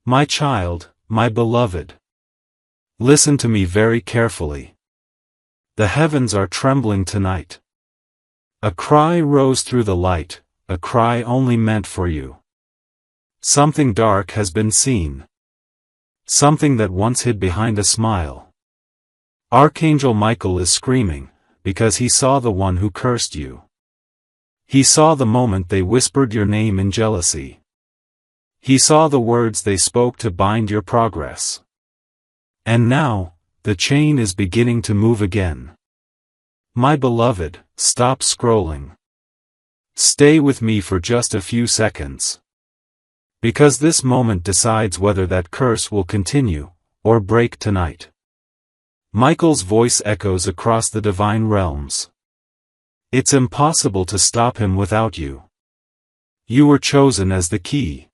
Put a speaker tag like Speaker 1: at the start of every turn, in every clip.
Speaker 1: My child, my beloved. Listen to me very carefully. The heavens are trembling tonight. A cry rose through the light, a cry only meant for you. Something dark has been seen. Something that once hid behind a smile. Archangel Michael is screaming, because he saw the one who cursed you. He saw the moment they whispered your name in jealousy. He saw the words they spoke to bind your progress. And now, the chain is beginning to move again. My beloved, stop scrolling. Stay with me for just a few seconds. Because this moment decides whether that curse will continue, or break tonight. Michael's voice echoes across the divine realms. It's impossible to stop him without you. You were chosen as the key.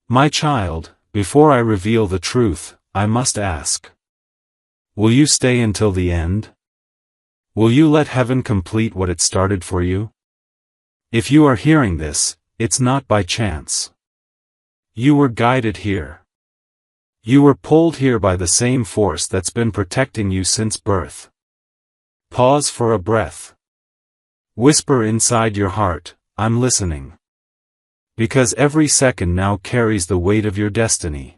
Speaker 1: My child, before I reveal the truth, I must ask. Will you stay until the end? Will you let heaven complete what it started for you? If you are hearing this, it's not by chance. You were guided here. You were pulled here by the same force that's been protecting you since birth. Pause for a breath. Whisper inside your heart, I'm listening. Because every second now carries the weight of your destiny.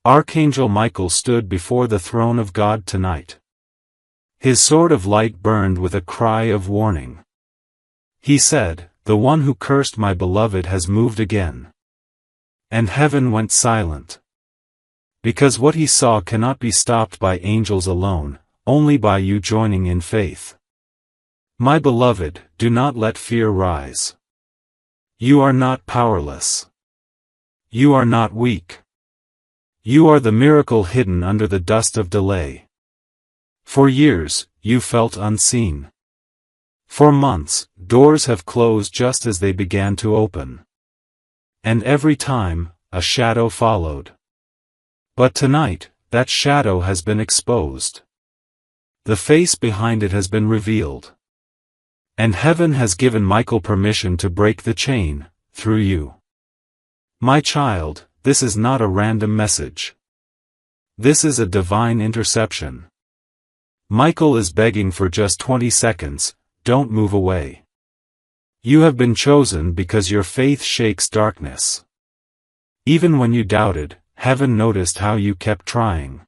Speaker 1: Archangel Michael stood before the throne of God tonight. His sword of light burned with a cry of warning. He said, "The one who cursed my beloved has moved again." And heaven went silent. Because what he saw cannot be stopped by angels alone, only by you joining in faith. My beloved, do not let fear rise. You are not powerless. You are not weak. You are the miracle hidden under the dust of delay. For years, you felt unseen. For months, doors have closed just as they began to open. And every time, a shadow followed. But tonight, that shadow has been exposed. The face behind it has been revealed. And heaven has given Michael permission to break the chain, through you. My child, this is not a random message. This is a divine interception. Michael is begging for just 20 seconds, don't move away. You have been chosen because your faith shakes darkness. Even when you doubted, heaven noticed how you kept trying.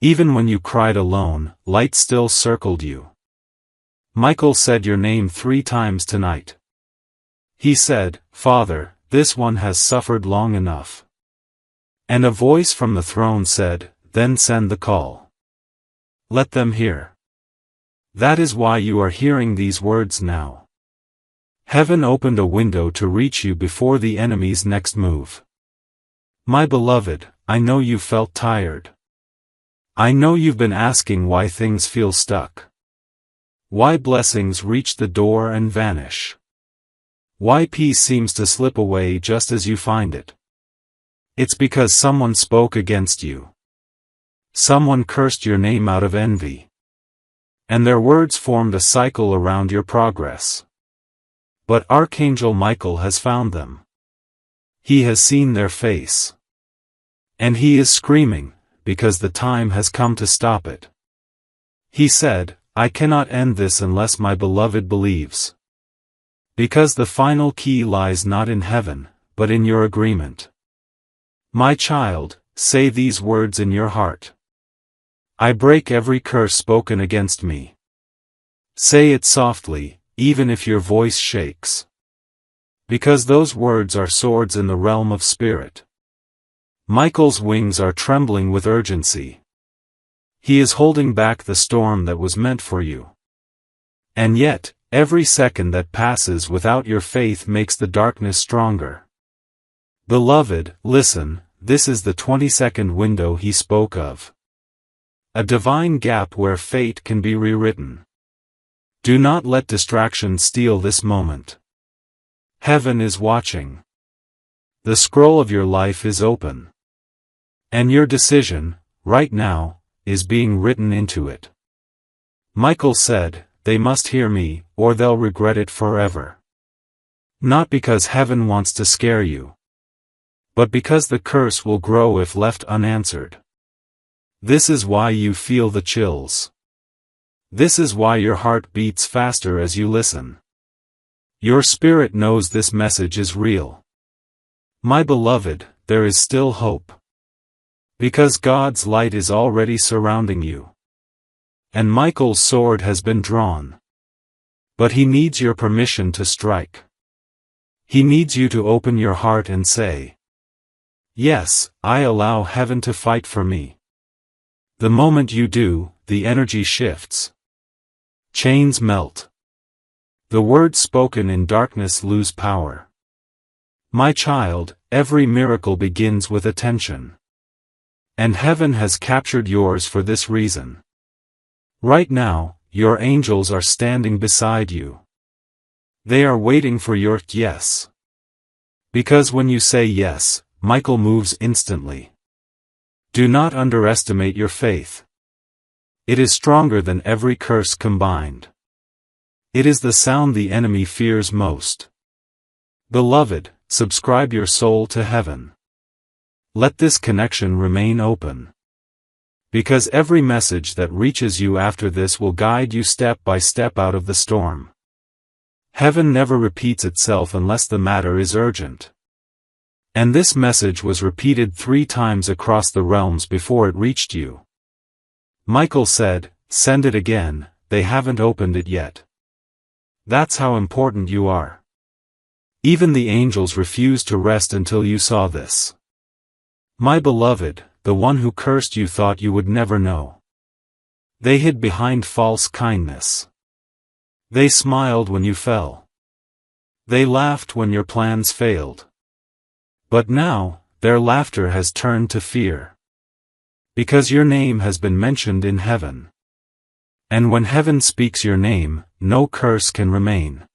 Speaker 1: Even when you cried alone, light still circled you. Michael said your name 3 times tonight. He said, "Father, this one has suffered long enough." And a voice from the throne said, "Then send the call. Let them hear." That is why you are hearing these words now. Heaven opened a window to reach you before the enemy's next move. My beloved, I know you felt tired. I know you've been asking why things feel stuck. Why blessings reach the door and vanish. Why peace seems to slip away just as you find it. It's because someone spoke against you. Someone cursed your name out of envy. And their words formed a cycle around your progress. But Archangel Michael has found them. He has seen their face. And he is screaming, because the time has come to stop it. He said, "I cannot end this unless my beloved believes." Because the final key lies not in heaven, but in your agreement. My child, say these words in your heart. I break every curse spoken against me. Say it softly, even if your voice shakes. Because those words are swords in the realm of spirit. Michael's wings are trembling with urgency. He is holding back the storm that was meant for you. And yet, every second that passes without your faith makes the darkness stronger. Beloved, listen, this is the 20-second window he spoke of. A divine gap where fate can be rewritten. Do not let distraction steal this moment. Heaven is watching. The scroll of your life is open. And your decision, right now, is being written into it. Michael said, "They must hear me, or they'll regret it forever." Not because heaven wants to scare you. but because the curse will grow if left unanswered. This is why you feel the chills. This is why your heart beats faster as you listen. Your spirit knows this message is real. My beloved, there is still hope. Because God's light is already surrounding you. And Michael's sword has been drawn. But he needs your permission to strike. He needs you to open your heart and say, "Yes, I allow heaven to fight for me." The moment you do, the energy shifts. Chains melt. The words spoken in darkness lose power. My child, every miracle begins with attention. And heaven has captured yours for this reason. Right now, your angels are standing beside you. They are waiting for your yes. Because when you say yes, Michael moves instantly. Do not underestimate your faith. It is stronger than every curse combined. It is the sound the enemy fears most. Beloved, subscribe your soul to heaven. Let this connection remain open. Because every message that reaches you after this will guide you step by step out of the storm. Heaven never repeats itself unless the matter is urgent. And this message was repeated 3 times across the realms before it reached you. Michael said, "Send it again, they haven't opened it yet." That's how important you are. Even the angels refused to rest until you saw this. My beloved, the one who cursed you thought you would never know. They hid behind false kindness. They smiled when you fell. They laughed when your plans failed. But now, their laughter has turned to fear. Because your name has been mentioned in heaven. And when heaven speaks your name, no curse can remain.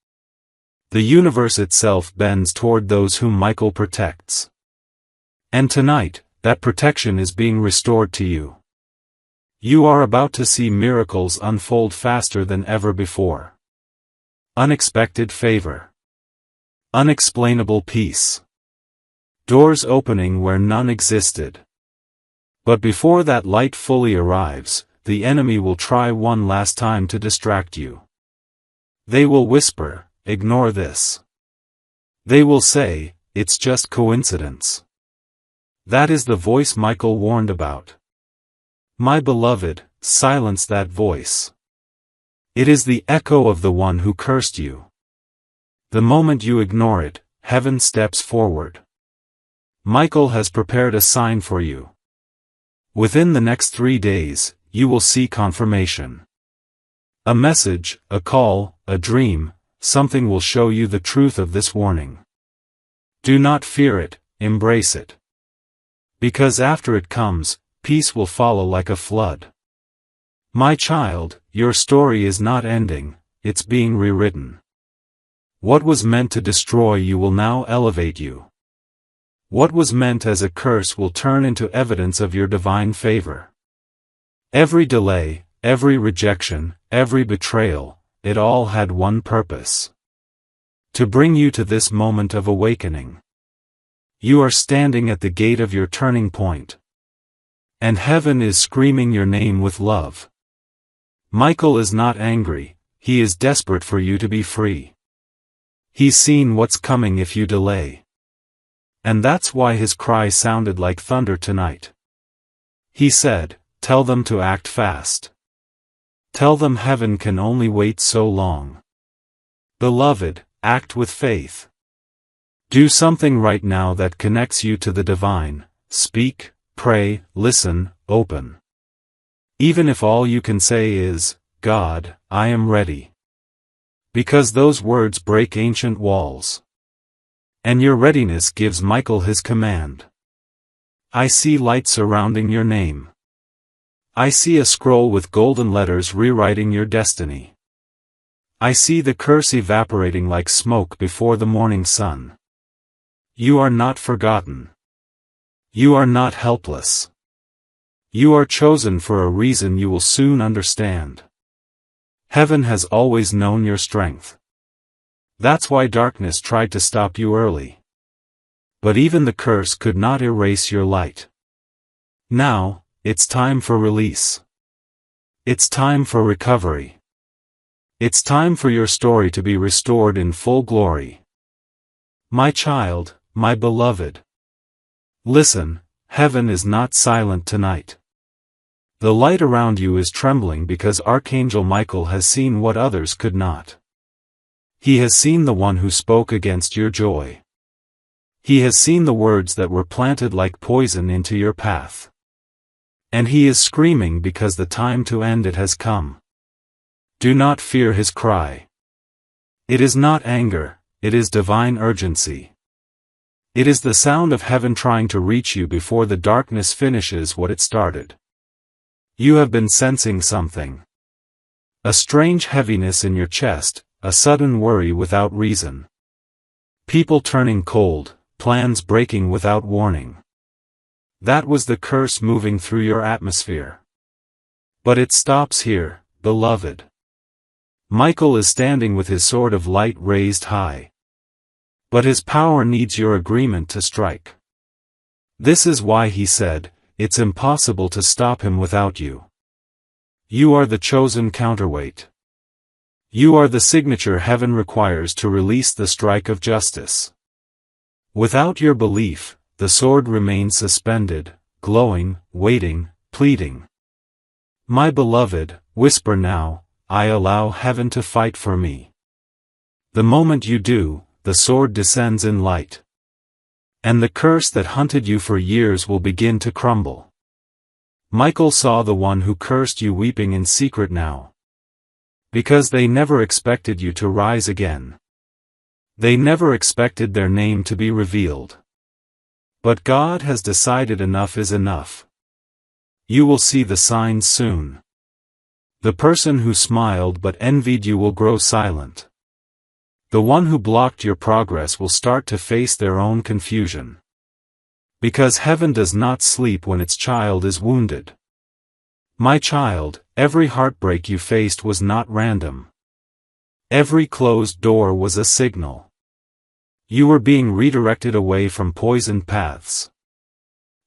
Speaker 1: The universe itself bends toward those whom Michael protects. And tonight, that protection is being restored to you. You are about to see miracles unfold faster than ever before. Unexpected favor. Unexplainable peace. Doors opening where none existed. But before that light fully arrives, the enemy will try one last time to distract you. They will whisper, "Ignore this." They will say, "It's just coincidence." That is the voice Michael warned about. My beloved, silence that voice. It is the echo of the one who cursed you. The moment you ignore it, heaven steps forward. Michael has prepared a sign for you. Within the next 3 days, you will see confirmation. A message, a call, a dream, something will show you the truth of this warning. Do not fear it, embrace it. Because after it comes, peace will follow like a flood. My child, your story is not ending, it's being rewritten. What was meant to destroy you will now elevate you. What was meant as a curse will turn into evidence of your divine favor. Every delay, every rejection, every betrayal, it all had one purpose. To bring you to this moment of awakening. You are standing at the gate of your turning point. And heaven is screaming your name with love. Michael is not angry, he is desperate for you to be free. He's seen what's coming if you delay. And that's why his cry sounded like thunder tonight. He said, "Tell them to act fast. Tell them heaven can only wait so long." Beloved, act with faith. Do something right now that connects you to the divine. Speak, pray, listen, open. Even if all you can say is, "God, I am ready." Because those words break ancient walls. And your readiness gives Michael his command. I see light surrounding your name. I see a scroll with golden letters rewriting your destiny. I see the curse evaporating like smoke before the morning sun. You are not forgotten. You are not helpless. You are chosen for a reason you will soon understand. Heaven has always known your strength. That's why darkness tried to stop you early. But even the curse could not erase your light. Now, it's time for release. It's time for recovery. It's time for your story to be restored in full glory. My child, my beloved. Listen, heaven is not silent tonight. The light around you is trembling because Archangel Michael has seen what others could not. He has seen the one who spoke against your joy. He has seen the words that were planted like poison into your path. And he is screaming because the time to end it has come. Do not fear his cry. It is not anger, it is divine urgency. It is the sound of heaven trying to reach you before the darkness finishes what it started. You have been sensing something. A strange heaviness in your chest, a sudden worry without reason. People turning cold, plans breaking without warning. That was the curse moving through your atmosphere. But it stops here, beloved. Michael is standing with his sword of light raised high. But his power needs your agreement to strike. This is why he said, it's impossible to stop him without you. You are the chosen counterweight. You are the signature heaven requires to release the strike of justice. Without your belief, the sword remains suspended, glowing, waiting, pleading. My beloved, whisper now, I allow heaven to fight for me. The moment you do, the sword descends in light. And the curse that hunted you for years will begin to crumble. Michael saw the one who cursed you weeping in secret now. Because they never expected you to rise again. They never expected their name to be revealed. But God has decided enough is enough. You will see the signs soon. The person who smiled but envied you will grow silent. The one who blocked your progress will start to face their own confusion. Because heaven does not sleep when its child is wounded. My child, every heartbreak you faced was not random. Every closed door was a signal. You were being redirected away from poisoned paths.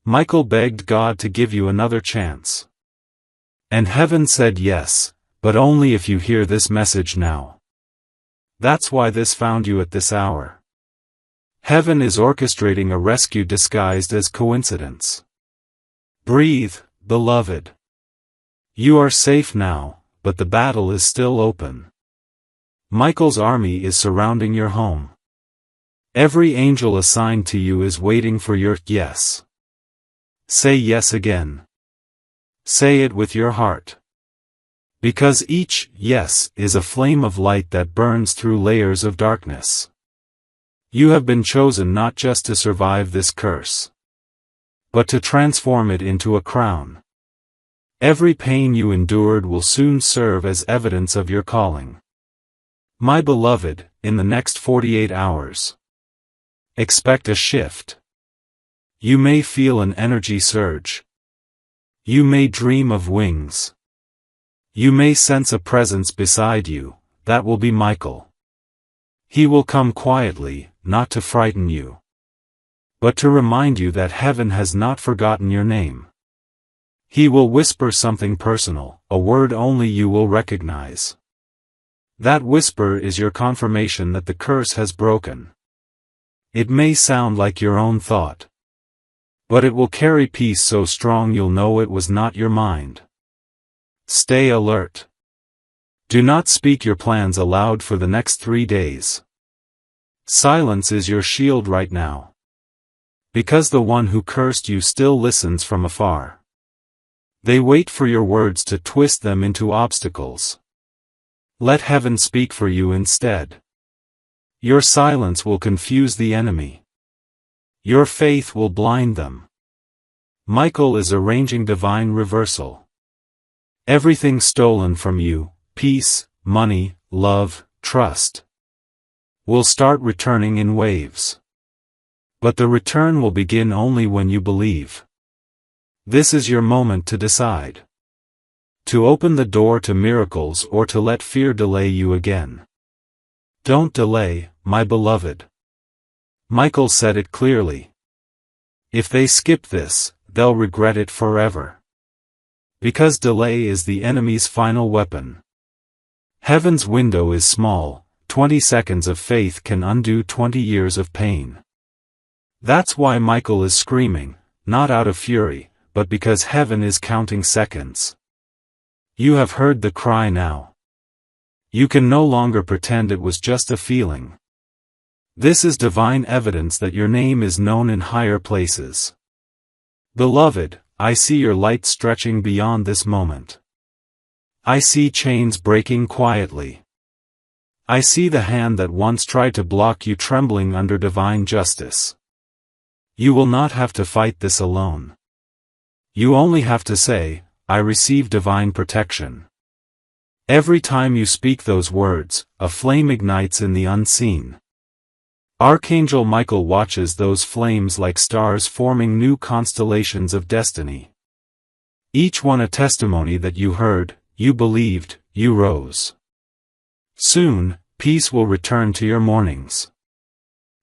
Speaker 1: Michael begged God to give you another chance. And heaven said yes, but only if you hear this message now. That's why this found you at this hour. Heaven is orchestrating a rescue disguised as coincidence. Breathe, beloved. You are safe now, but the battle is still open. Michael's army is surrounding your home. Every angel assigned to you is waiting for your yes. Say yes again. Say it with your heart. Because each yes is a flame of light that burns through layers of darkness. You have been chosen not just to survive this curse, but to transform it into a crown. Every pain you endured will soon serve as evidence of your calling. My beloved, in the next 48 hours, expect a shift. You may feel an energy surge. You may dream of wings. You may sense a presence beside you, that will be Michael. He will come quietly, not to frighten you, but to remind you that heaven has not forgotten your name. He will whisper something personal, a word only you will recognize. That whisper is your confirmation that the curse has broken. It may sound like your own thought, but it will carry peace so strong you'll know it was not your mind. Stay alert. Do not speak your plans aloud for the next 3 days. Silence is your shield right now. Because the one who cursed you still listens from afar. They wait for your words to twist them into obstacles. Let heaven speak for you instead. Your silence will confuse the enemy. Your faith will blind them. Michael is arranging divine reversal. Everything stolen from you, peace, money, love, trust, will start returning in waves. But the return will begin only when you believe. This is your moment to decide. To open the door to miracles or to let fear delay you again. Don't delay, my beloved. Michael said it clearly. If they skip this, they'll regret it forever. Because delay is the enemy's final weapon. Heaven's window is small, 20 seconds of faith can undo 20 years of pain. That's why Michael is screaming, not out of fury, but because heaven is counting seconds. You have heard the cry now. You can no longer pretend it was just a feeling. This is divine evidence that your name is known in higher places. Beloved, I see your light stretching beyond this moment. I see chains breaking quietly. I see the hand that once tried to block you trembling under divine justice. You will not have to fight this alone. You only have to say, I receive divine protection. Every time you speak those words, a flame ignites in the unseen. Archangel Michael watches those flames like stars forming new constellations of destiny. Each one a testimony that you heard, you believed, you rose. Soon, peace will return to your mornings.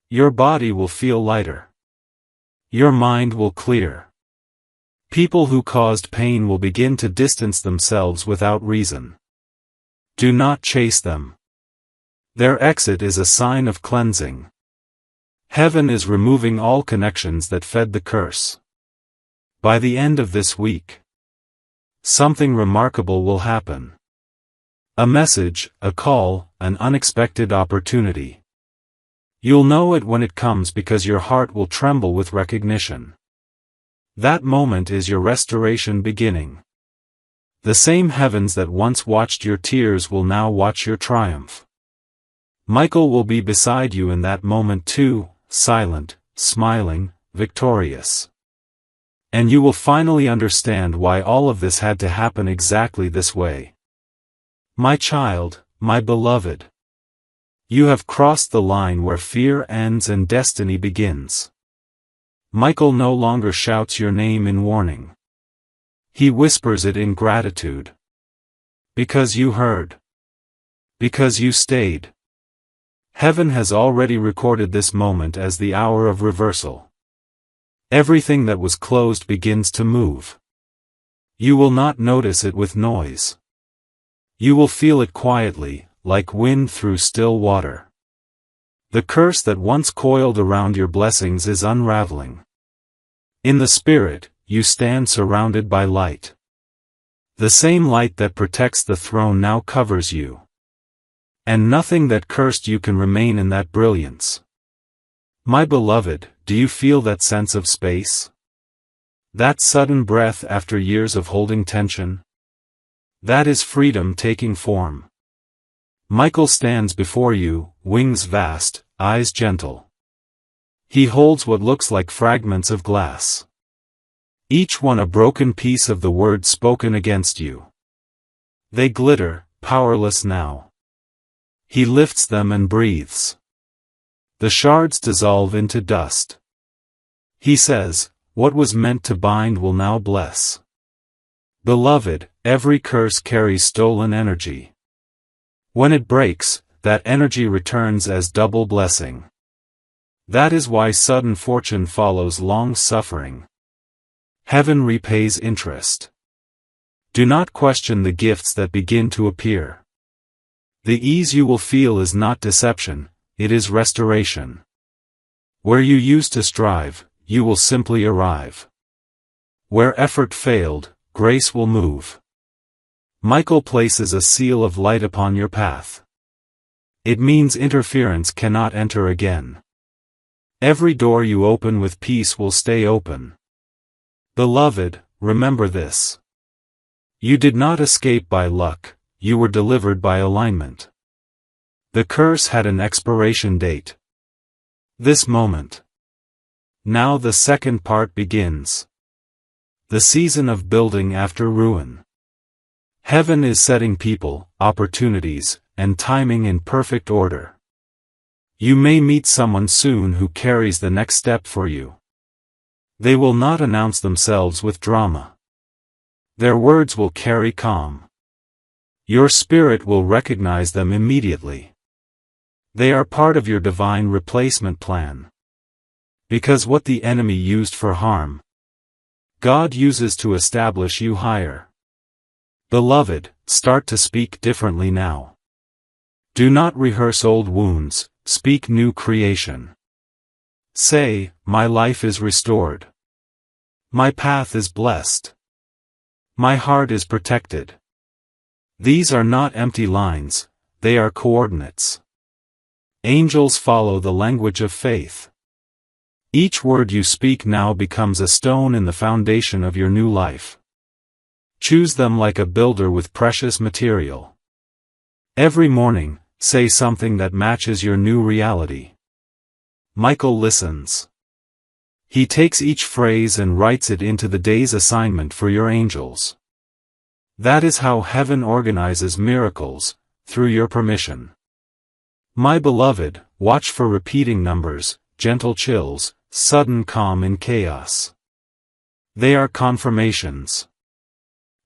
Speaker 1: Your body will feel lighter. Your mind will clear. People who caused pain will begin to distance themselves without reason. Do not chase them. Their exit is a sign of cleansing. Heaven is removing all connections that fed the curse. By the end of this week, something remarkable will happen. A message, a call, an unexpected opportunity. You'll know it when it comes because your heart will tremble with recognition. That moment is your restoration beginning. The same heavens that once watched your tears will now watch your triumph. Michael will be beside you in that moment too, silent, smiling, victorious. And you will finally understand why all of this had to happen exactly this way. My child, my beloved. You have crossed the line where fear ends and destiny begins. Michael no longer shouts your name in warning. He whispers it in gratitude. Because you heard. Because you stayed. Heaven has already recorded this moment as the hour of reversal. Everything that was closed begins to move. You will not notice it with noise. You will feel it quietly, like wind through still water. The curse that once coiled around your blessings is unraveling. In the Spirit, you stand surrounded by light. The same light that protects the throne now covers you. And nothing that cursed you can remain in that brilliance. My beloved, do you feel that sense of space? That sudden breath after years of holding tension? That is freedom taking form. Michael stands before you, wings vast, eyes gentle. He holds what looks like fragments of glass. Each one a broken piece of the word spoken against you. They glitter, powerless now. He lifts them and breathes. The shards dissolve into dust. He says, what was meant to bind will now bless. Beloved, every curse carries stolen energy. When it breaks, that energy returns as double blessing. That is why sudden fortune follows long suffering. Heaven repays interest. Do not question the gifts that begin to appear. The ease you will feel is not deception, it is restoration. Where you used to strive, you will simply arrive. Where effort failed, grace will move. Michael places a seal of light upon your path. It means interference cannot enter again. Every door you open with peace will stay open. Beloved, remember this. You did not escape by luck, you were delivered by alignment. The curse had an expiration date. This moment. Now the second part begins. The season of building after ruin. Heaven is setting people, opportunities, and timing in perfect order. You may meet someone soon who carries the next step for you. They will not announce themselves with drama. Their words will carry calm. Your spirit will recognize them immediately. They are part of your divine replacement plan. Because what the enemy used for harm, God uses to establish you higher. Beloved, start to speak differently now. Do not rehearse old wounds, speak new creation. Say, my life is restored. My path is blessed. My heart is protected. These are not empty lines, they are coordinates. Angels follow the language of faith. Each word you speak now becomes a stone in the foundation of your new life. Choose them like a builder with precious material. Every morning, say something that matches your new reality. Michael listens. He takes each phrase and writes it into the day's assignment for your angels. That is how heaven organizes miracles, through your permission. My beloved, watch for repeating numbers, gentle chills, sudden calm in chaos. They are confirmations.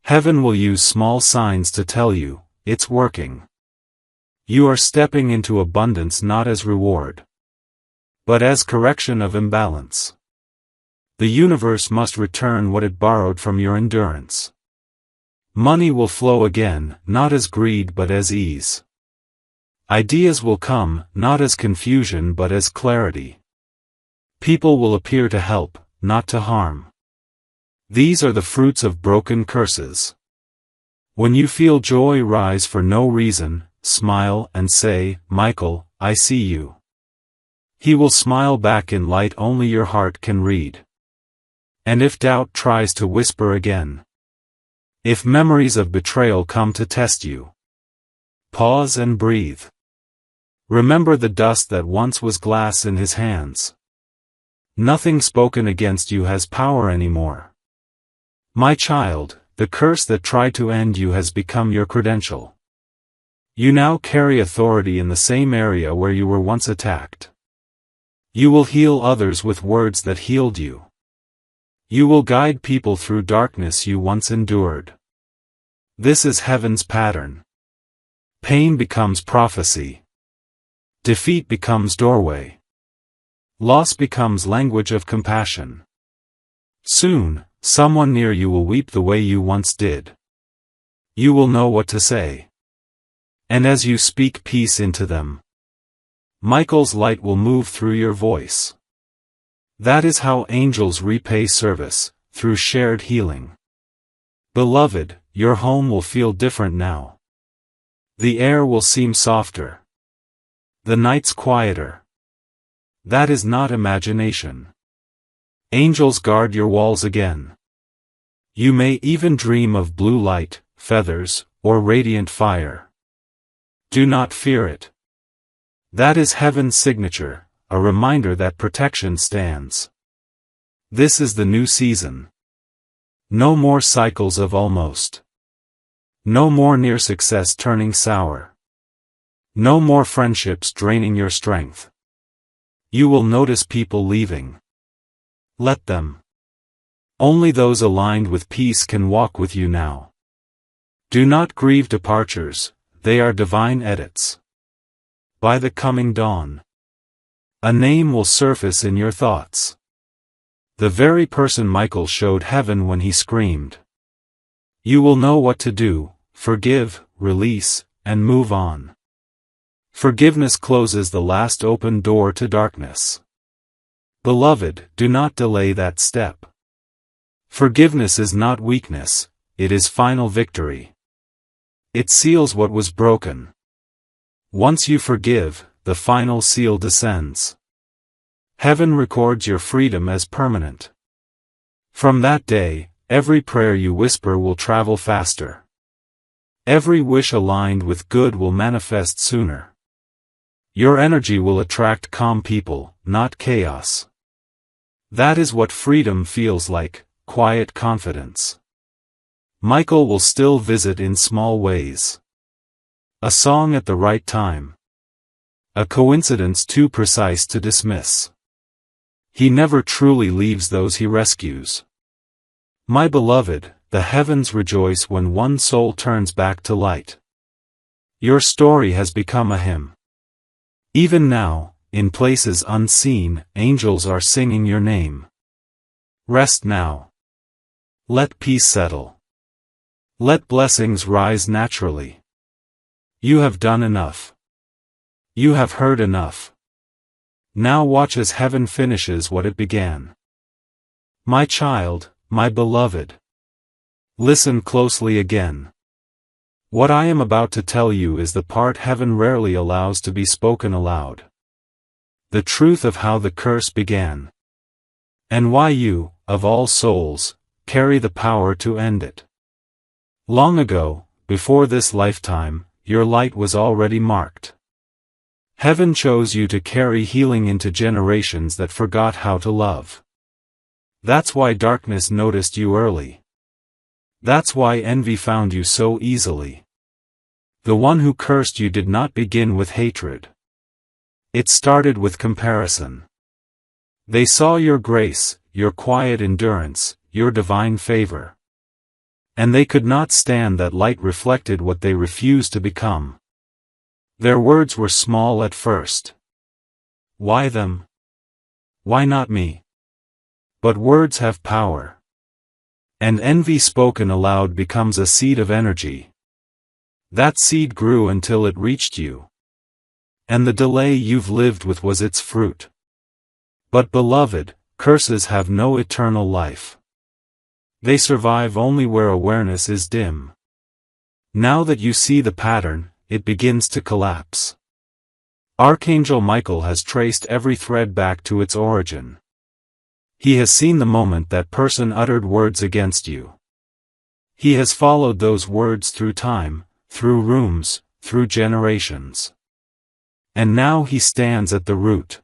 Speaker 1: Heaven will use small signs to tell you, it's working. You are stepping into abundance not as reward, but as correction of imbalance. The universe must return what it borrowed from your endurance. Money will flow again, not as greed but as ease. Ideas will come, not as confusion but as clarity. People will appear to help, not to harm. These are the fruits of broken curses. When you feel joy rise for no reason, smile and say, Michael, I see you. He will smile back in light only your heart can read. And if doubt tries to whisper again, if memories of betrayal come to test you, pause and breathe. Remember the dust that once was glass in his hands. Nothing spoken against you has power anymore. My child, the curse that tried to end you has become your credential. You now carry authority in the same area where you were once attacked. You will heal others with words that healed you. You will guide people through darkness you once endured. This is heaven's pattern. Pain becomes prophecy. Defeat becomes doorway. Loss becomes language of compassion. Soon, someone near you will weep the way you once did. You will know what to say. And as you speak peace into them, Michael's light will move through your voice. That is how angels repay service, through shared healing. Beloved, your home will feel different now. The air will seem softer. The nights quieter. That is not imagination. Angels guard your walls again. You may even dream of blue light, feathers, or radiant fire. Do not fear it. That is heaven's signature, a reminder that protection stands. This is the new season. No more cycles of almost. No more near success turning sour. No more friendships draining your strength. You will notice people leaving. Let them. Only those aligned with peace can walk with you now. Do not grieve departures, they are divine edits. By the coming dawn, a name will surface in your thoughts. The very person Michael showed heaven when he screamed. You will know what to do, forgive, release, and move on. Forgiveness closes the last open door to darkness. Beloved, do not delay that step. Forgiveness is not weakness, it is final victory. It seals what was broken. Once you forgive, the final seal descends. Heaven records your freedom as permanent. From that day, every prayer you whisper will travel faster. Every wish aligned with good will manifest sooner. Your energy will attract calm people, not chaos. That is what freedom feels like, quiet confidence. Michael will still visit in small ways. A song at the right time. A coincidence too precise to dismiss. He never truly leaves those he rescues. My beloved, the heavens rejoice when one soul turns back to light. Your story has become a hymn. Even now, in places unseen, angels are singing your name. Rest now. Let peace settle. Let blessings rise naturally. You have done enough. You have heard enough. Now watch as heaven finishes what it began. My child, my beloved. Listen closely again. What I am about to tell you is the part heaven rarely allows to be spoken aloud. The truth of how the curse began. And why you, of all souls, carry the power to end it. Long ago, before this lifetime, your light was already marked. Heaven chose you to carry healing into generations that forgot how to love. That's why darkness noticed you early. That's why envy found you so easily. The one who cursed you did not begin with hatred. It started with comparison. They saw your grace, your quiet endurance, your divine favor. And they could not stand that light reflected what they refused to become. Their words were small at first. Why them? Why not me? But words have power. And envy spoken aloud becomes a seed of energy. That seed grew until it reached you. And the delay you've lived with was its fruit. But beloved, curses have no eternal life. They survive only where awareness is dim. Now that you see the pattern, it begins to collapse. Archangel Michael has traced every thread back to its origin. He has seen the moment that person uttered words against you. He has followed those words through time, through rooms, through generations. And now he stands at the root.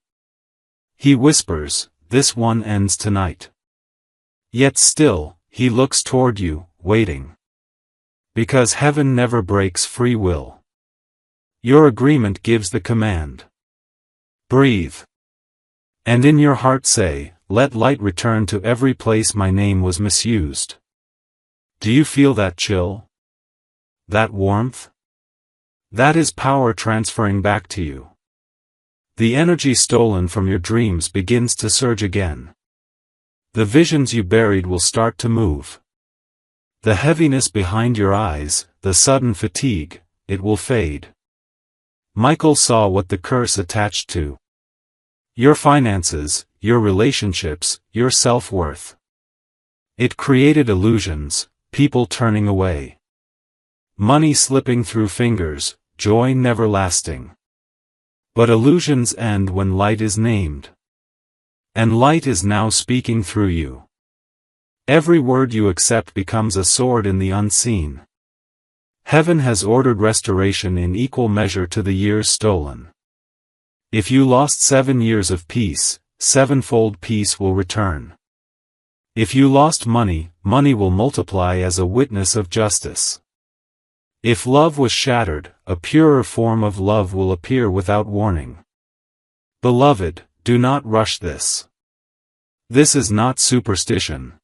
Speaker 1: He whispers, "This one ends tonight." Yet still, he looks toward you, waiting. Because heaven never breaks free will. Your agreement gives the command. Breathe. And in your heart say, "Let light return to every place my name was misused." Do you feel that chill? That warmth? That is power transferring back to you. The energy stolen from your dreams begins to surge again. The visions you buried will start to move. The heaviness behind your eyes, the sudden fatigue, it will fade. Michael saw what the curse attached to. Your finances, your relationships, your self-worth. It created illusions, people turning away. Money slipping through fingers, joy never lasting. But illusions end when light is named. And light is now speaking through you. Every word you accept becomes a sword in the unseen. Heaven has ordered restoration in equal measure to the years stolen. If you lost 7 years of peace, sevenfold peace will return. If you lost money, money will multiply as a witness of justice. If love was shattered, a purer form of love will appear without warning. Beloved, do not rush this. This is not superstition.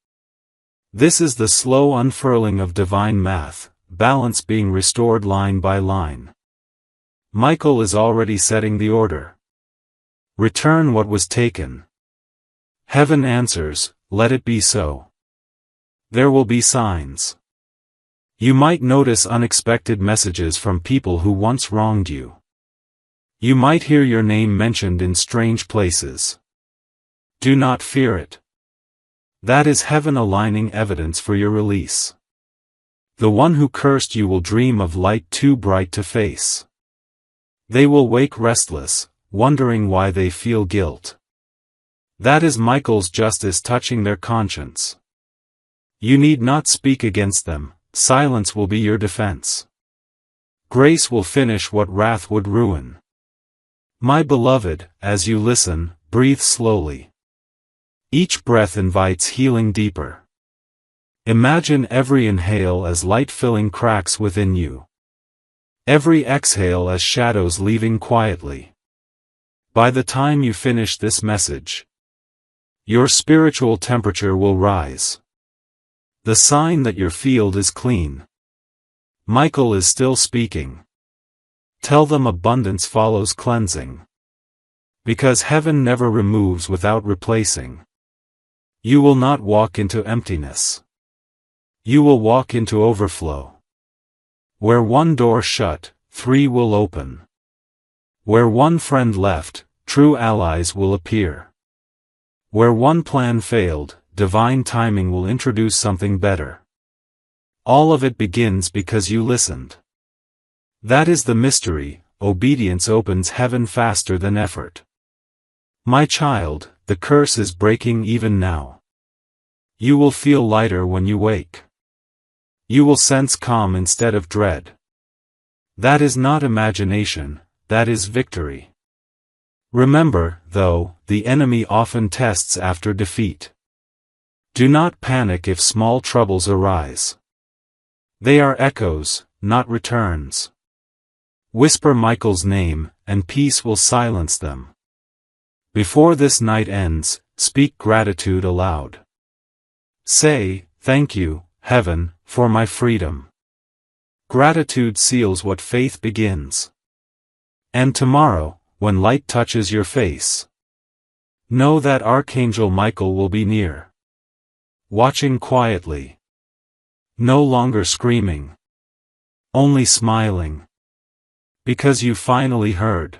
Speaker 1: This is the slow unfurling of divine math, balance being restored line by line. Michael is already setting the order. Return what was taken. Heaven answers, let it be so. There will be signs. You might notice unexpected messages from people who once wronged you. You might hear your name mentioned in strange places. Do not fear it. That is heaven aligning evidence for your release. The one who cursed you will dream of light too bright to face. They will wake restless, wondering why they feel guilt. That is Michael's justice touching their conscience. You need not speak against them, silence will be your defense. Grace will finish what wrath would ruin. My beloved, as you listen, breathe slowly. Each breath invites healing deeper. Imagine every inhale as light filling cracks within you. Every exhale as shadows leaving quietly. By the time you finish this message, your spiritual temperature will rise. The sign that your field is clean. Michael is still speaking. Tell them abundance follows cleansing. Because heaven never removes without replacing. You will not walk into emptiness. You will walk into overflow. Where one door shut, 3 will open. Where one friend left, true allies will appear. Where one plan failed, divine timing will introduce something better. All of it begins because you listened. That is the mystery. Obedience opens heaven faster than effort. My child, the curse is breaking even now. You will feel lighter when you wake. You will sense calm instead of dread. That is not imagination, that is victory. Remember, though, the enemy often tests after defeat. Do not panic if small troubles arise. They are echoes, not returns. Whisper Michael's name, and peace will silence them. Before this night ends, speak gratitude aloud. Say, thank you, heaven, for my freedom. Gratitude seals what faith begins. And tomorrow, when light touches your face, know that Archangel Michael will be near. Watching quietly. No longer screaming. Only smiling. Because you finally heard.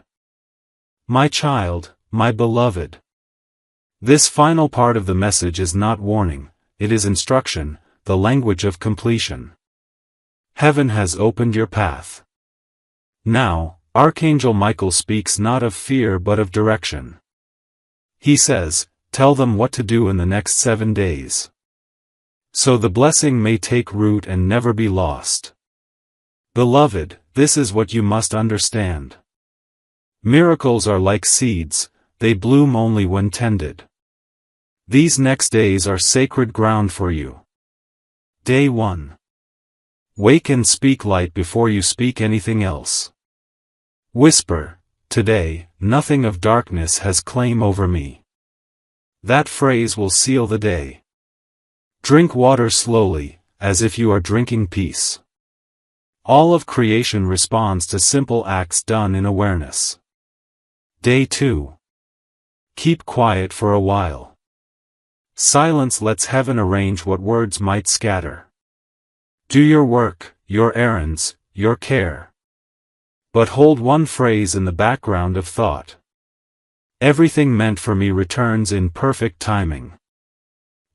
Speaker 1: My child, my beloved. This final part of the message is not warning, it is instruction, the language of completion. Heaven has opened your path. Now, Archangel Michael speaks not of fear but of direction. He says, tell them what to do in the next 7 days. So the blessing may take root and never be lost. Beloved, this is what you must understand. Miracles are like seeds, they bloom only when tended. These next days are sacred ground for you. Day 1. Wake and speak light before you speak anything else. Whisper, today, nothing of darkness has claim over me. That phrase will seal the day. Drink water slowly, as if you are drinking peace. All of creation responds to simple acts done in awareness. Day 2. Keep quiet for a while. Silence lets heaven arrange what words might scatter. Do your work, your errands, your care. But hold one phrase in the background of thought. Everything meant for me returns in perfect timing.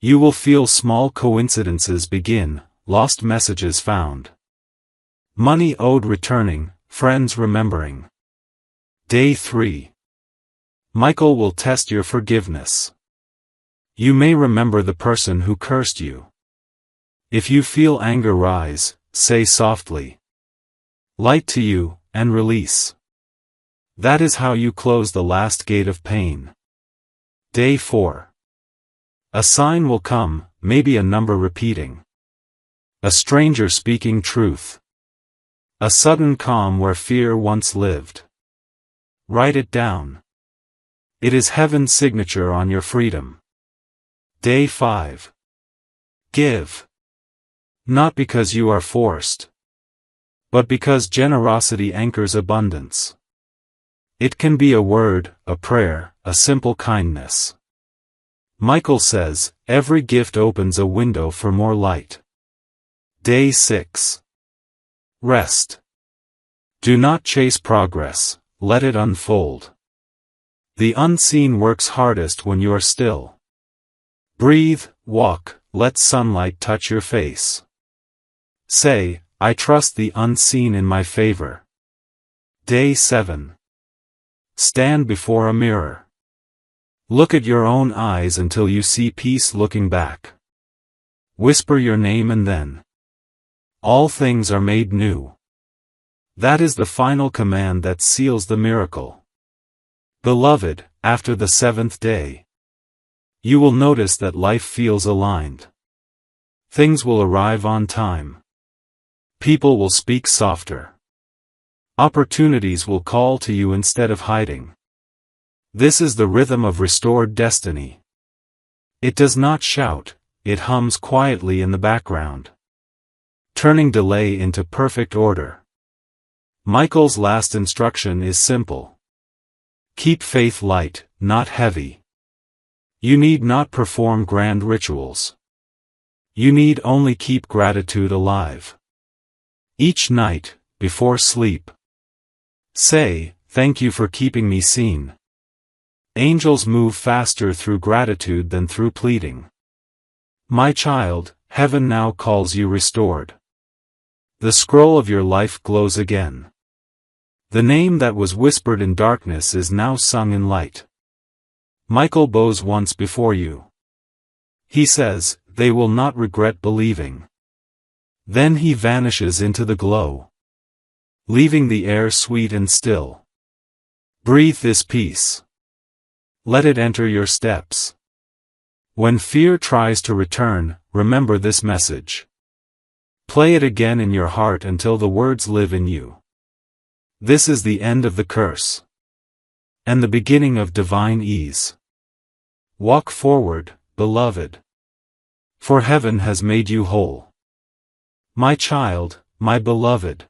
Speaker 1: You will feel small coincidences begin, lost messages found. Money owed returning, friends remembering. Day 3. Michael will test your forgiveness. You may remember the person who cursed you. If you feel anger rise, say softly. Light to you, and release. That is how you close the last gate of pain. Day 4. A sign will come, maybe a number repeating. A stranger speaking truth. A sudden calm where fear once lived. Write it down. It is heaven's signature on your freedom. Day 5. Give. Not because you are forced, but because generosity anchors abundance. It can be a word, a prayer, a simple kindness. Michael says, every gift opens a window for more light. Day 6. Rest. Do not chase progress, let it unfold. The unseen works hardest when you are still. Breathe, walk, let sunlight touch your face. Say, I trust the unseen in my favor. Day 7. Stand before a mirror. Look at your own eyes until you see peace looking back. Whisper your name and then. All things are made new. That is the final command that seals the miracle. Beloved, after the 7th day, you will notice that life feels aligned. Things will arrive on time. People will speak softer. Opportunities will call to you instead of hiding. This is the rhythm of restored destiny. It does not shout, it hums quietly in the background, turning delay into perfect order. Michael's last instruction is simple. Keep faith light, not heavy. You need not perform grand rituals. You need only keep gratitude alive. Each night, before sleep, say, "Thank you for keeping me seen." Angels move faster through gratitude than through pleading. My child, heaven now calls you restored. The scroll of your life glows again. The name that was whispered in darkness is now sung in light. Michael bows once before you. He says, "They will not regret believing." Then he vanishes into the glow, leaving the air sweet and still. Breathe this peace. Let it enter your steps. When fear tries to return, remember this message. Play it again in your heart until the words live in you. This is the end of the curse, and the beginning of divine ease. Walk forward, beloved, for heaven has made you whole. My child, my beloved,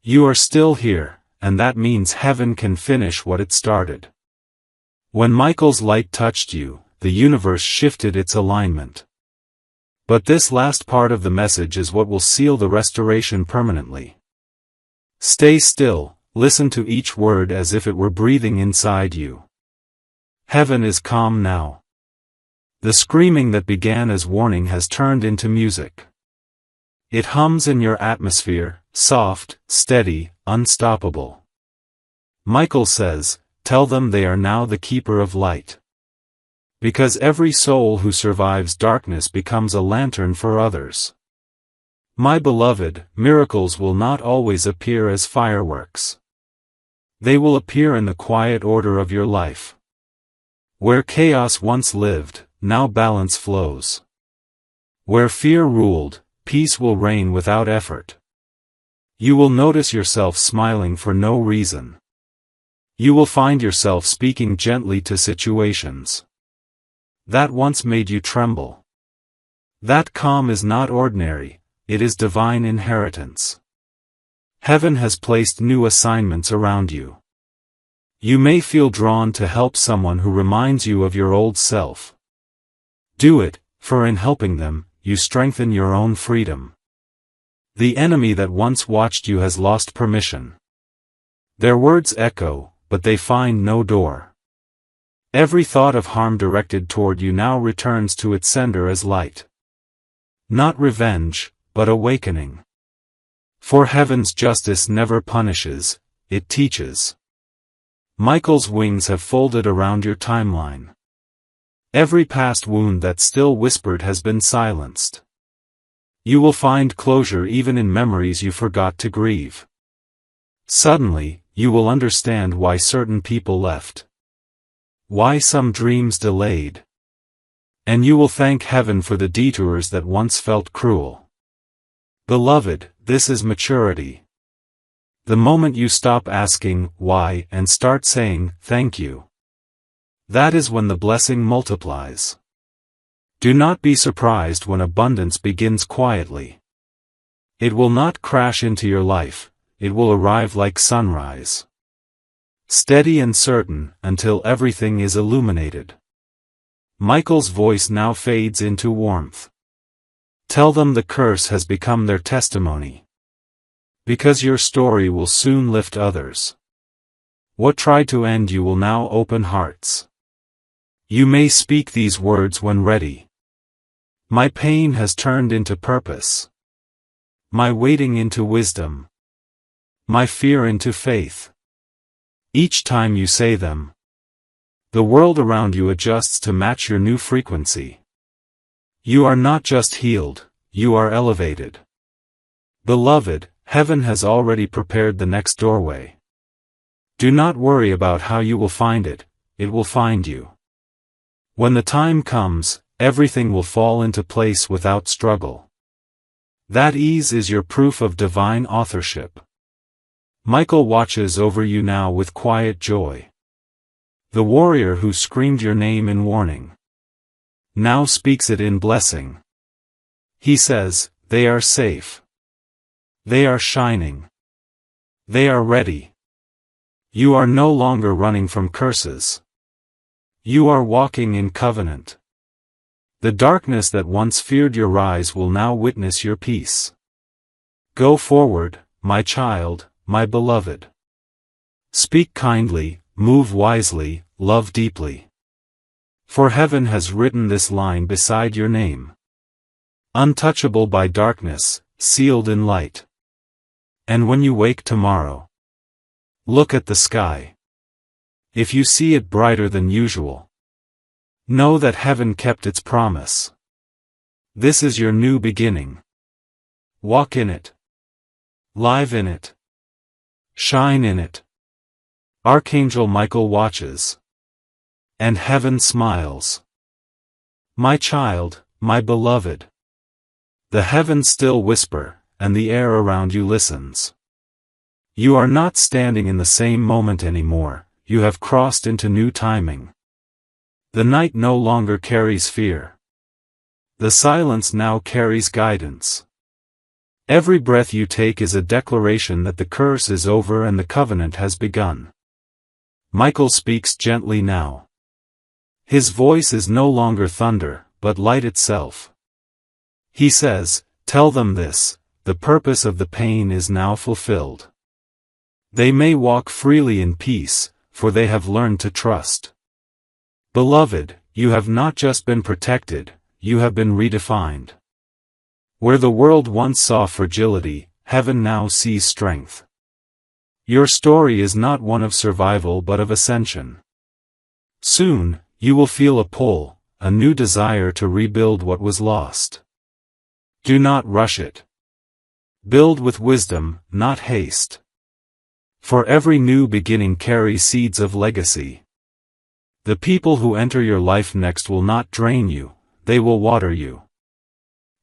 Speaker 1: you are still here, and that means heaven can finish what it started. When Michael's light touched you, the universe shifted its alignment. But this last part of the message is what will seal the restoration permanently. Stay still, listen to each word as if it were breathing inside you. Heaven is calm now. The screaming that began as warning has turned into music. It hums in your atmosphere, soft, steady, unstoppable. Michael says, "Tell them they are now the keeper of light." Because every soul who survives darkness becomes a lantern for others. My beloved, miracles will not always appear as fireworks. They will appear in the quiet order of your life. Where chaos once lived, now balance flows. Where fear ruled, peace will reign without effort. You will notice yourself smiling for no reason. You will find yourself speaking gently to situations that once made you tremble. That calm is not ordinary, it is divine inheritance. Heaven has placed new assignments around you. You may feel drawn to help someone who reminds you of your old self. Do it, for in helping them, you strengthen your own freedom. The enemy that once watched you has lost permission. Their words echo, but they find no door. Every thought of harm directed toward you now returns to its sender as light. Not revenge, but awakening. For heaven's justice never punishes, it teaches. Michael's wings have folded around your timeline. Every past wound that still whispered has been silenced. You will find closure even in memories you forgot to grieve. Suddenly, you will understand why certain people left. Why some dreams delayed. And you will thank heaven for the detours that once felt cruel. Beloved, this is maturity. The moment you stop asking, why, and start saying, thank you. That is when the blessing multiplies. Do not be surprised when abundance begins quietly. It will not crash into your life, it will arrive like sunrise. Steady and certain, until everything is illuminated. Michael's voice now fades into warmth. Tell them the curse has become their testimony. Because your story will soon lift others. What tried to end you will now open hearts. You may speak these words when ready. My pain has turned into purpose. My waiting into wisdom. My fear into faith. Each time you say them, the world around you adjusts to match your new frequency. You are not just healed, you are elevated. Beloved, heaven has already prepared the next doorway. Do not worry about how you will find it, it will find you. When the time comes, everything will fall into place without struggle. That ease is your proof of divine authorship. Michael watches over you now with quiet joy. The warrior who screamed your name in warning now speaks it in blessing. He says, they are safe. They are shining. They are ready. You are no longer running from curses. You are walking in covenant. The darkness that once feared your rise will now witness your peace. Go forward, my child, my beloved. Speak kindly, move wisely, love deeply. For heaven has written this line beside your name. Untouchable by darkness, sealed in light. And when you wake tomorrow, look at the sky. If you see it brighter than usual, know that heaven kept its promise. This is your new beginning. Walk in it. Live in it. Shine in it. Archangel Michael watches. And heaven smiles. My child, my beloved. The heavens still whisper, and the air around you listens. You are not standing in the same moment anymore, you have crossed into new timing. The night no longer carries fear. The silence now carries guidance. Every breath you take is a declaration that the curse is over and the covenant has begun. Michael speaks gently now. His voice is no longer thunder, but light itself. He says, "Tell them this, the purpose of the pain is now fulfilled. They may walk freely in peace, for they have learned to trust. Beloved, you have not just been protected, you have been redefined. Where the world once saw fragility, heaven now sees strength. Your story is not one of survival but of ascension. Soon, you will feel a pull, a new desire to rebuild what was lost. Do not rush it. Build with wisdom, not haste. For every new beginning carries seeds of legacy. The people who enter your life next will not drain you, they will water you.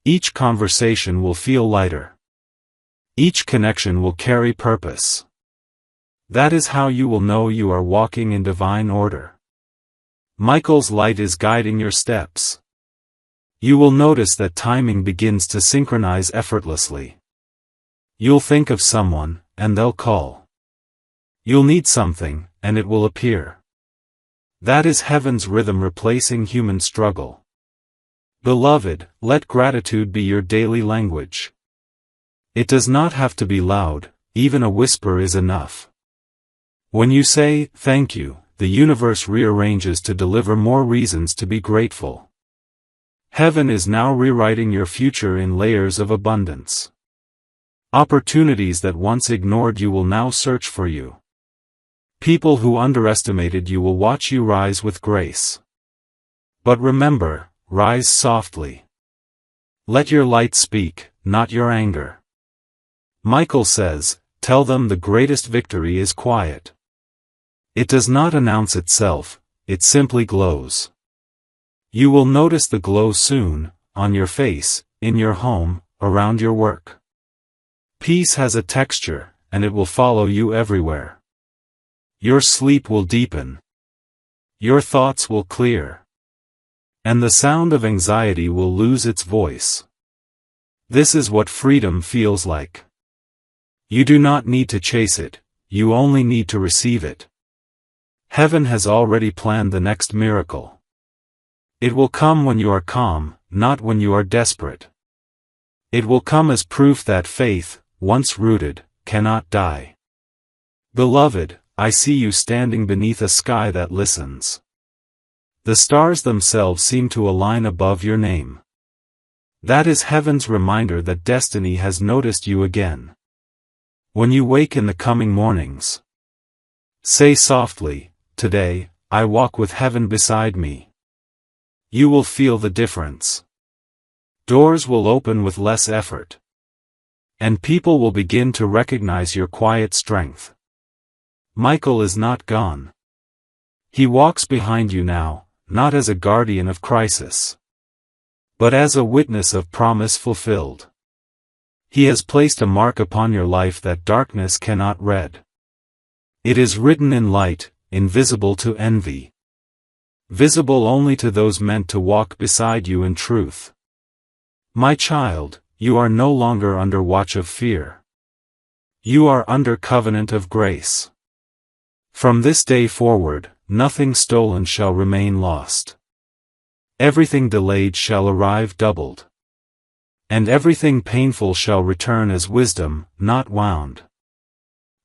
Speaker 1: Each conversation will feel lighter. Each connection will carry purpose. That is how you will know you are walking in divine order. Michael's light is guiding your steps. You will notice that timing begins to synchronize effortlessly. You'll think of someone, and they'll call. You'll need something, and it will appear. That is heaven's rhythm replacing human struggle. Beloved, let gratitude be your daily language. It does not have to be loud, even a whisper is enough. When you say, "Thank you," the universe rearranges to deliver more reasons to be grateful. Heaven is now rewriting your future in layers of abundance. Opportunities that once ignored you will now search for you. People who underestimated you will watch you rise with grace. But remember, rise softly. Let your light speak, not your anger. Michael says, "Tell them the greatest victory is quiet." It does not announce itself, it simply glows. You will notice the glow soon, on your face, in your home, around your work. Peace has a texture, and it will follow you everywhere. Your sleep will deepen. Your thoughts will clear. And the sound of anxiety will lose its voice. This is what freedom feels like. You do not need to chase it, you only need to receive it. Heaven has already planned the next miracle. It will come when you are calm, not when you are desperate. It will come as proof that faith, once rooted, cannot die. Beloved, I see you standing beneath a sky that listens. The stars themselves seem to align above your name. That is heaven's reminder that destiny has noticed you again. When you wake in the coming mornings, say softly, "Today, I walk with heaven beside me." You will feel the difference. Doors will open with less effort. And people will begin to recognize your quiet strength. Michael is not gone. He walks behind you now, not as a guardian of crisis, but as a witness of promise fulfilled. He has placed a mark upon your life that darkness cannot read. It is written in light, invisible to envy. Visible only to those meant to walk beside you in truth. My child, you are no longer under watch of fear. You are under covenant of grace. From this day forward, nothing stolen shall remain lost. Everything delayed shall arrive doubled. And everything painful shall return as wisdom, not wound.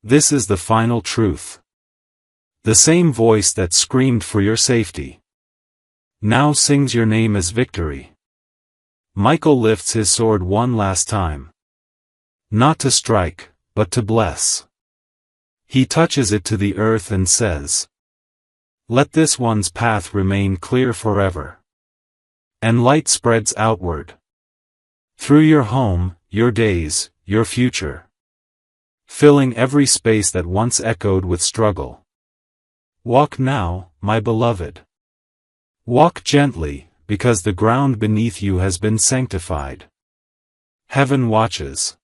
Speaker 1: This is the final truth. The same voice that screamed for your safety now sings your name as victory. Michael lifts his sword one last time. Not to strike, but to bless. He touches it to the earth and says, "Let this one's path remain clear forever." And light spreads outward. Through your home, your days, your future. Filling every space that once echoed with struggle. Walk now, my beloved. Walk gently, because the ground beneath you has been sanctified. Heaven watches.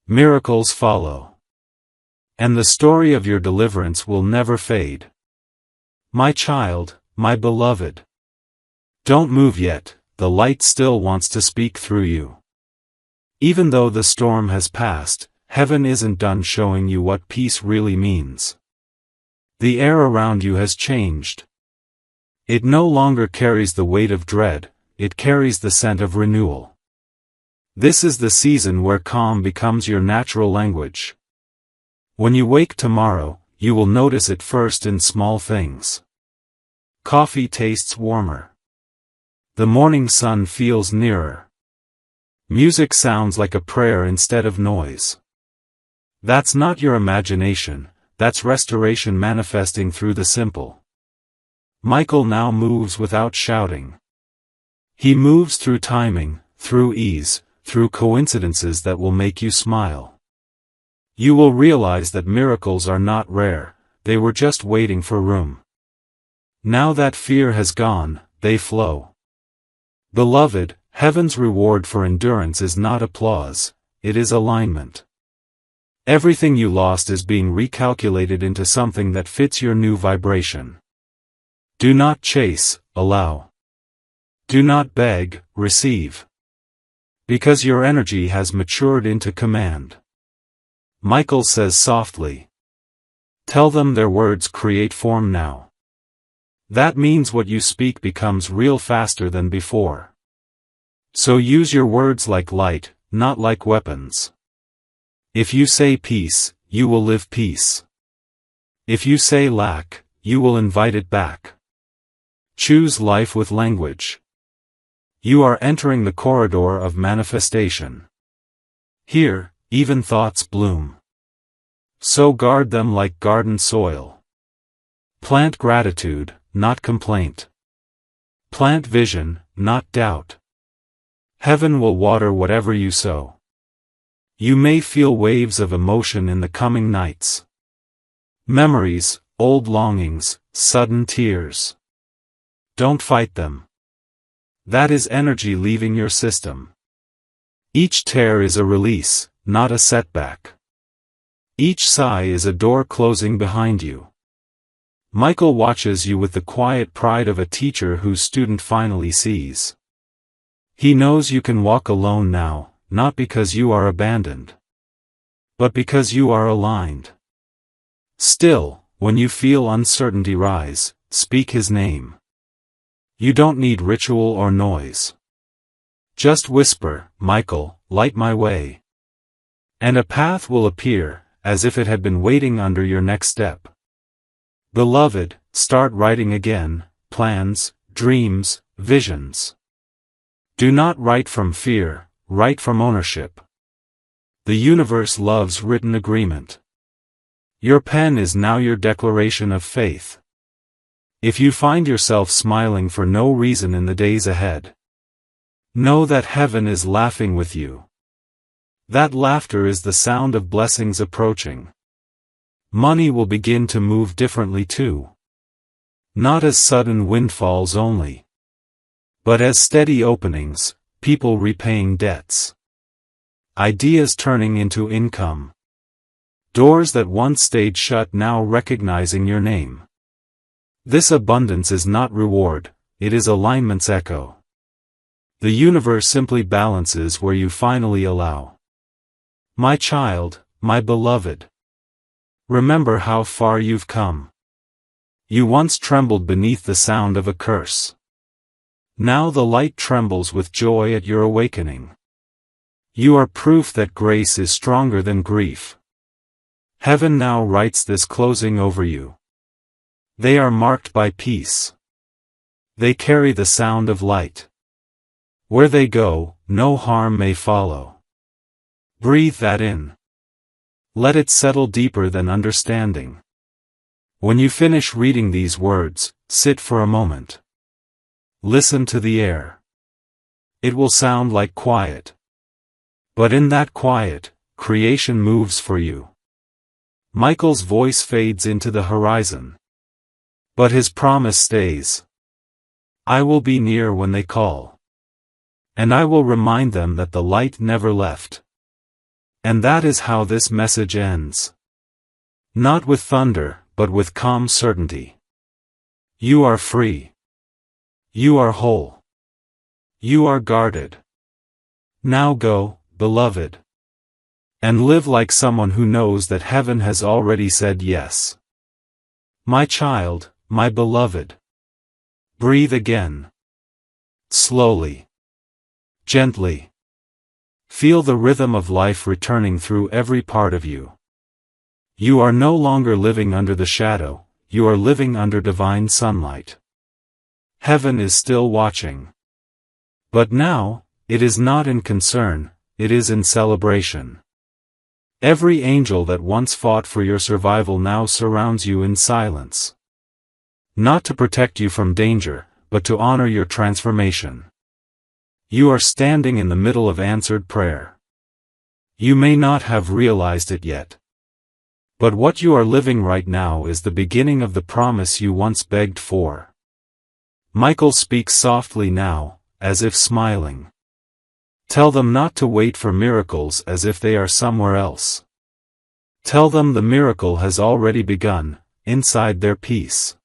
Speaker 1: Miracles follow. And the story of your deliverance will never fade. My child, my beloved. Don't move yet, the light still wants to speak through you. Even though the storm has passed, heaven isn't done showing you what peace really means. The air around you has changed. It no longer carries the weight of dread, it carries the scent of renewal. This is the season where calm becomes your natural language. When you wake tomorrow, you will notice it first in small things. Coffee tastes warmer. The morning sun feels nearer. Music sounds like a prayer instead of noise. That's not your imagination, that's restoration manifesting through the simple. Michael now moves without shouting. He moves through timing, through ease, through coincidences that will make you smile. You will realize that miracles are not rare, they were just waiting for room. Now that fear has gone, they flow. Beloved, heaven's reward for endurance is not applause, it is alignment. Everything you lost is being recalculated into something that fits your new vibration. Do not chase, allow. Do not beg, receive. Because your energy has matured into command. Michael says softly. Tell them their words create form now. That means what you speak becomes real faster than before. So use your words like light, not like weapons. If you say peace, you will live peace. If you say lack, you will invite it back. Choose life with language. You are entering the corridor of manifestation. Here, even thoughts bloom. So guard them like garden soil. Plant gratitude, not complaint. Plant vision, not doubt. Heaven will water whatever you sow. You may feel waves of emotion in the coming nights. Memories, old longings, sudden tears. Don't fight them. That is energy leaving your system. Each tear is a release, not a setback. Each sigh is a door closing behind you. Michael watches you with the quiet pride of a teacher whose student finally sees. He knows you can walk alone now, not because you are abandoned, but because you are aligned. Still, when you feel uncertainty rise, speak his name. You don't need ritual or noise. Just whisper, Michael, light my way. And a path will appear, as if it had been waiting under your next step. Beloved, start writing again, plans, dreams, visions. Do not write from fear, write from ownership. The universe loves written agreement. Your pen is now your declaration of faith. If you find yourself smiling for no reason in the days ahead, know that heaven is laughing with you. That laughter is the sound of blessings approaching. Money will begin to move differently too. Not as sudden windfalls only, but as steady openings, people repaying debts. Ideas turning into income. Doors that once stayed shut now recognizing your name. This abundance is not reward, it is alignment's echo. The universe simply balances where you finally allow. My child, my beloved. Remember how far you've come. You once trembled beneath the sound of a curse. Now the light trembles with joy at your awakening. You are proof that grace is stronger than grief. Heaven now writes this closing over you. They are marked by peace. They carry the sound of light. Where they go, no harm may follow. Breathe that in. Let it settle deeper than understanding. When you finish reading these words, sit for a moment. Listen to the air. It will sound like quiet. But in that quiet, creation moves for you. Michael's voice fades into the horizon. But his promise stays. I will be near when they call. And I will remind them that the light never left. And that is how this message ends. Not with thunder, but with calm certainty. You are free. You are whole. You are guarded. Now go, beloved. And live like someone who knows that heaven has already said yes. My child, my beloved. Breathe again. Slowly. Gently. Feel the rhythm of life returning through every part of you. You are no longer living under the shadow, you are living under divine sunlight. Heaven is still watching. But now, it is not in concern, it is in celebration. Every angel that once fought for your survival now surrounds you in silence. Not to protect you from danger, but to honor your transformation. You are standing in the middle of answered prayer. You may not have realized it yet. But what you are living right now is the beginning of the promise you once begged for. Michael speaks softly now, as if smiling. Tell them not to wait for miracles as if they are somewhere else. Tell them the miracle has already begun, inside their peace.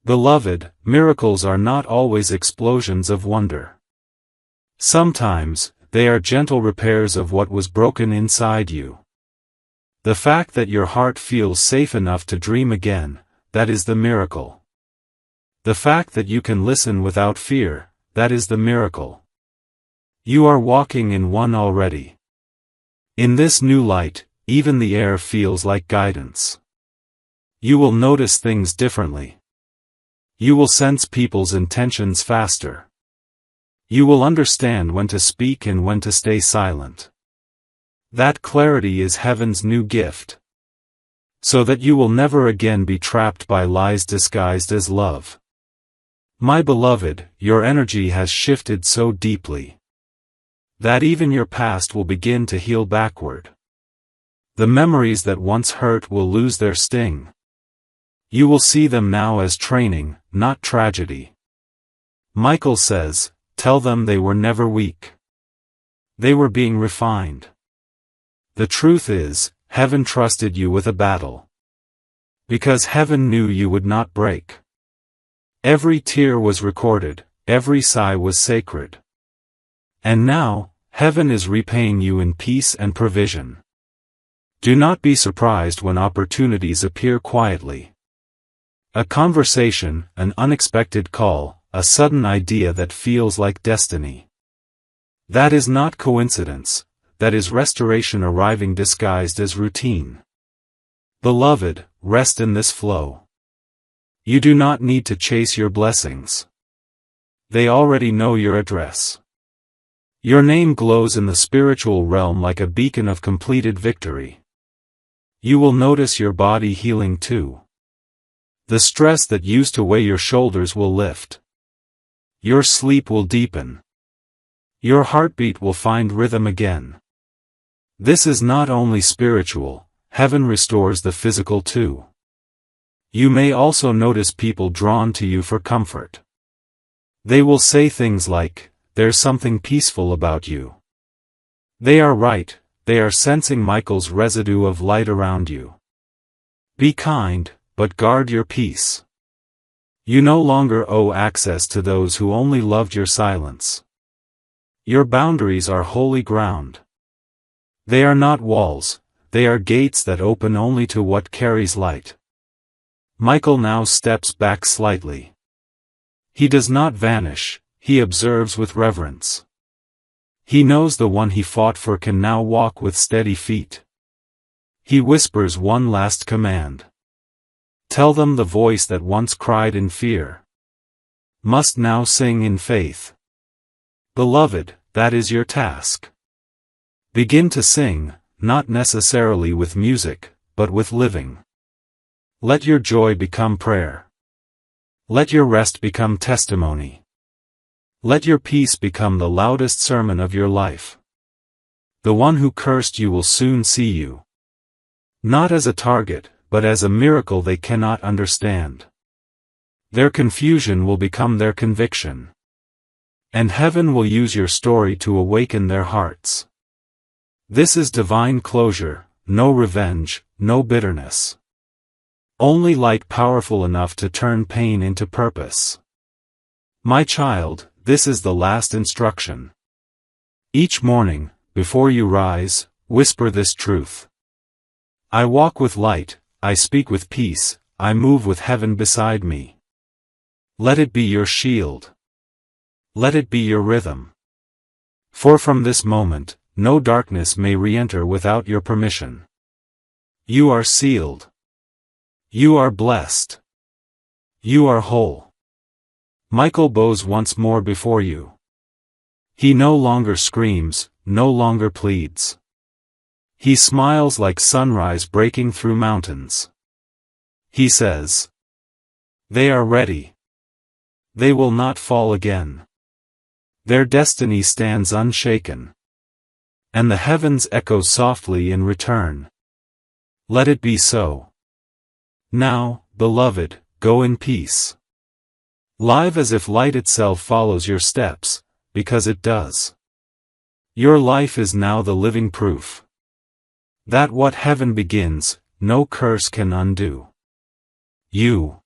Speaker 1: Beloved, miracles are not always explosions of wonder. Sometimes, they are gentle repairs of what was broken inside you. The fact that your heart feels safe enough to dream again, that is the miracle. The fact that you can listen without fear, that is the miracle. You are walking in one already. In this new light, even the air feels like guidance. You will notice things differently. You will sense people's intentions faster. You will understand when to speak and when to stay silent. That clarity is heaven's new gift. So that you will never again be trapped by lies disguised as love. My beloved, your energy has shifted so deeply that even your past will begin to heal backward. The memories that once hurt will lose their sting. You will see them now as training, not tragedy. Michael says, tell them they were never weak. They were being refined. The truth is, heaven trusted you with a battle. Because heaven knew you would not break. Every tear was recorded, every sigh was sacred. And now, heaven is repaying you in peace and provision. Do not be surprised when opportunities appear quietly. A conversation, an unexpected call, a sudden idea that feels like destiny. That is not coincidence, that is restoration arriving disguised as routine. Beloved, rest in this flow. You do not need to chase your blessings. They already know your address. Your name glows in the spiritual realm like a beacon of completed victory. You will notice your body healing too. The stress that used to weigh your shoulders will lift. Your sleep will deepen. Your heartbeat will find rhythm again. This is not only spiritual, heaven restores the physical too. You may also notice people drawn to you for comfort. They will say things like, there's something peaceful about you. They are right, they are sensing Michael's residue of light around you. Be kind, but guard your peace. You no longer owe access to those who only loved your silence. Your boundaries are holy ground. They are not walls, they are gates that open only to what carries light. Michael now steps back slightly. He does not vanish, he observes with reverence. He knows the one he fought for can now walk with steady feet. He whispers one last command. Tell them the voice that once cried in fear must now sing in faith. Beloved, that is your task. Begin to sing, not necessarily with music, but with living. Let your joy become prayer. Let your rest become testimony. Let your peace become the loudest sermon of your life. The one who cursed you will soon see you. Not as a target, but as a miracle they cannot understand. Their confusion will become their conviction. And heaven will use your story to awaken their hearts. This is divine closure, no revenge, no bitterness. Only light powerful enough to turn pain into purpose. My child, this is the last instruction. Each morning, before you rise, whisper this truth. I walk with light, I speak with peace, I move with heaven beside me. Let it be your shield. Let it be your rhythm. For from this moment, no darkness may re-enter without your permission. You are sealed. You are blessed. You are whole. Michael bows once more before you. He no longer screams, no longer pleads. He smiles like sunrise breaking through mountains. He says, they are ready. They will not fall again. Their destiny stands unshaken. And the heavens echo softly in return. Let it be so. Now, beloved, go in peace. Live as if light itself follows your steps, because it does. Your life is now the living proof that what heaven begins, no curse can undo. You